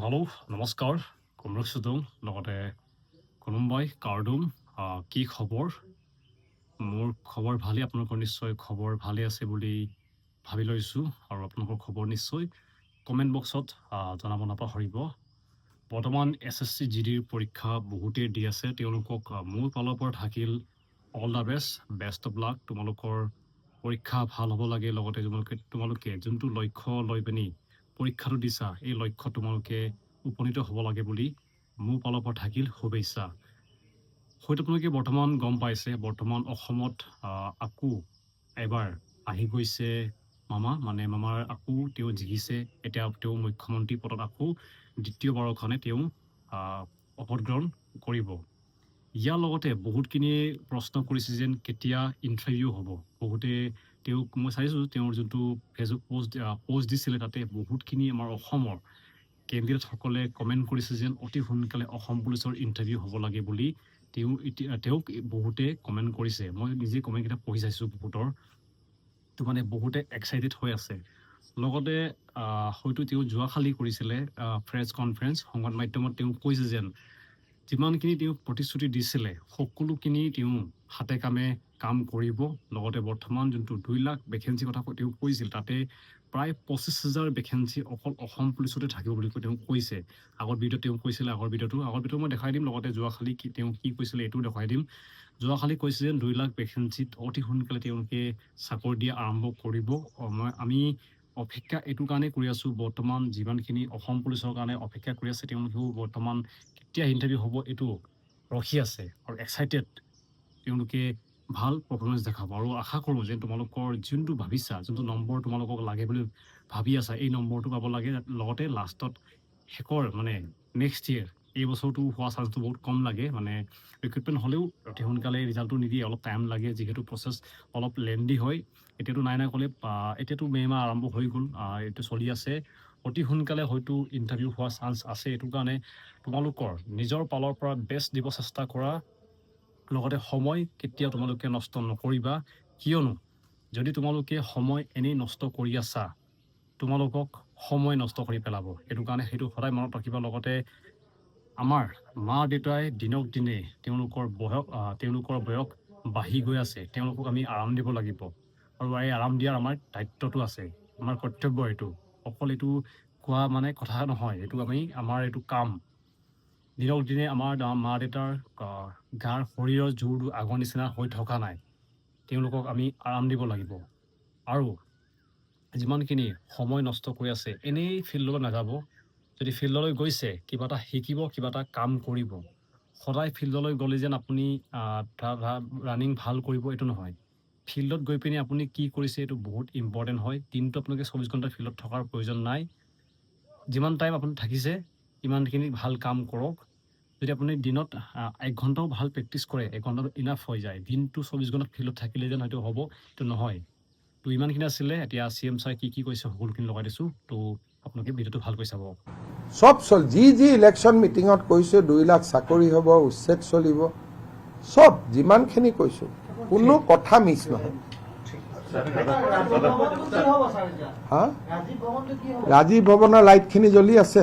hello' নমস্কাৰ কমৰক চুদং লগতে কোনোবাই কাৰ্ডুম কি খবৰ মোৰ খবৰ ভালেই আপোনালোকৰ নিশ্চয় খবৰ ভালে আছে বুলি ভাবি লৈছোঁ আৰু আপোনালোকৰ খবৰ নিশ্চয় কমেণ্ট বক্সত জনাব নাপাহৰিব বৰ্তমান SSC GDৰ পৰীক্ষা বহুতেই দি আছে তেওঁলোকক মোৰ ফালৰ পৰা থাকিল all the best of luck তোমালোকৰ পৰীক্ষা ভাল হ'ব লাগে লগতে তোমালোকে যোনটো লক্ষ্য লৈ পিনি পৰীক্ষাটো দিছা এই লক্ষ্য তোমালোকে উপনীত হ'ব লাগে বুলি মোৰ ফালৰ পৰা থাকিল শুভেচ্ছা হয়তো আপোনালোকে বৰ্তমান গম পাইছে বৰ্তমান অসমত আকৌ এবাৰ আহি গৈছে মামাৰ আকৌ তেওঁ জিকিছে এতিয়া তেওঁ মুখ্যমন্ত্ৰী পদত আকৌ দ্বিতীয়বাৰৰ কাৰণে তেওঁ শপত গ্ৰহণ কৰিব ইয়াৰ লগতে বহুতখিনি প্ৰশ্ন কৰিছে যেন কেতিয়া ইণ্টাৰভিউ হ'ব বহুতে তেওঁক মই চাইছোঁ তেওঁৰ যোনটো ফেচবুক পোষ্ট দিছিলে তাতে বহুতখিনি আমাৰ অসমৰ কেণ্ডিডেটসকলে কমেণ্ট কৰিছে যেন অতি সোনকালে অসম পুলিচৰ ইণ্টাৰভিউ হ'ব লাগে বুলি তেওঁক বহুতে কমেণ্ট কৰিছে মই নিজে কমেণ্টকেইটা পঢ়ি চাইছোঁ বহুতৰ তো মানে বহুতে এক্সাইটেড হৈ আছে লগতে হয়তো তেওঁ যোৱাকালি কৰিছিলে প্ৰেছ কনফাৰেঞ্চ সংবাদ মাধ্যমত তেওঁ কৈছে যেন যিমানখিনি তেওঁ প্ৰতিশ্ৰুতি দিছিলে সকলোখিনি তেওঁ হাতে কামে কাম কৰিব লগতে বৰ্তমান যোনটো 2 লাখ ভেকেঞ্চি কথা তেওঁ কৈছিল তাতে প্ৰায় 25,000 ভেকেঞ্চি অকল অসম পুলিচতে থাকিব বুলি তেওঁ কৈছে আগৰ ভিডিঅ'ত তেওঁ কৈছিলে আগৰ ভিডিঅ'টো মই দেখাই দিম লগতে যোৱাকালি তেওঁ কি কৈছিলে এইটো দেখাই দিম যোৱাকালি কৈছে যেন 2 লাখ ভেকেঞ্চিত অতি সোনকালে তেওঁলোকে চাকৰি দিয়া আৰম্ভ কৰিব আমি অপেক্ষা এইটো কাৰণে কৰি আছোঁ বৰ্তমান যিমানখিনি অসম পুলিচৰ কাৰণে অপেক্ষা কৰি আছে তেওঁলোকেও বৰ্তমান কেতিয়া ইণ্টাৰভিউ হ'ব এইটো ৰখি আছে আৰু এক্সাইটেড তেওঁলোকে ভাল পাৰফৰ্মেঞ্চ দেখাব আৰু আশা কৰোঁ যে তোমালোকৰ যোনটো ভাবিছা যোনটো নম্বৰ তোমালোকক লাগে বুলি ভাবি আছা এই নম্বৰটো পাব লাগে লগতে লাষ্টত শেষৰ মানে নেক্সট ইয়েৰ এই বছৰটো হোৱা চান্সটো বহুত কম লাগে মানে ৰিক্ৰুটমেণ্ট হ'লেও অতি সোনকালে ৰিজাল্টটো নিদিয়ে অলপ টাইম লাগে যিহেতু প্ৰচেছ অলপ লেণ্ডি হয় এতিয়াতো নাই ক'লে এতিয়াতো মে' মাহ আৰম্ভ হৈ গ'ল এইটো চলি আছে অতি সোনকালে হয়তো ইণ্টাৰভিউ হোৱা চান্স আছে এইটো কাৰণে তোমালোকৰ নিজৰ পালৰ পৰা বেষ্ট দিব চেষ্টা কৰা লগতে সময় কেতিয়াও তোমালোকে নষ্ট নকৰিবা কিয়নো যদি তোমালোকে সময় এনেই নষ্ট কৰি আছা তোমালোকক সময় নষ্ট কৰি পেলাব সেইটো কাৰণে সেইটো সদায় মনত ৰাখিবা লগতে আমাৰ মা দেউতাই দিনক দিনে তেওঁলোকৰ বয়স বাঢ়ি গৈ আছে তেওঁলোকক আমি আৰাম দিব লাগিব আৰু এই আৰাম দিয়াৰ আমাৰ দায়িত্বটো আছে আমাৰ কৰ্তব্য এইটো অকল এইটো কোৱা মানে কথা নহয় এইটো আমাৰ এইটো কাম দিনক দিনে আমাৰ মা দেউতাৰ গাৰ শৰীৰৰ জোৰটো আগৰ নিচিনা হৈ থকা নাই তেওঁলোকক আমি আৰাম দিব লাগিব আৰু যিমানখিনি সময় নষ্ট কৰি আছে এনেই ফিল্ডলৈ নাযাব যদি ফিল্ডলৈ গৈছে কিবা এটা শিকিব কিবা এটা কাম কৰিব সদায় ফিল্ডলৈ গ'লে যেন আপুনি ৰানিং ভাল কৰিব এইটো নহয় ফিল্ডত গৈ পিনি আপুনি কি কৰিছে এইটো বহুত ইম্পৰ্টেণ্ট হয় দিনটো আপোনালোকে 24 ঘণ্টা ফিল্ডত থকাৰ প্ৰয়োজন নাই যিমান টাইম আপুনি থাকিছে ইমানখিনি ভাল কাম কৰক যদি আপুনি দিনত 1 ঘণ্টাও ভাল প্ৰেক্টিছ কৰে 1 ঘণ্টাটো ইনাফ হৈ যায় দিনটো 24 ঘণ্টা ফিল্ডত থাকিলে যেন হয়তো হ'ব এইটো নহয় তো ইমানখিনি আছিলে এতিয়া CM ছাৰে কি কৈছে সকলোখিনি লগাই দিছোঁ তো আপোনালোকে ভিডিঅ'টো ভালকৈ চাব সব যি ইলেকশ্যন মিটিঙত কৈছে 2 লাখ চাকৰি হ'ব উচ্ছেদ চলিব সব যিমানখিনি কৈছোঁ কোনো কথা মিছ নহয় হা ৰাজীৱ ভৱনৰ লাইটখিনি জ্বলি আছে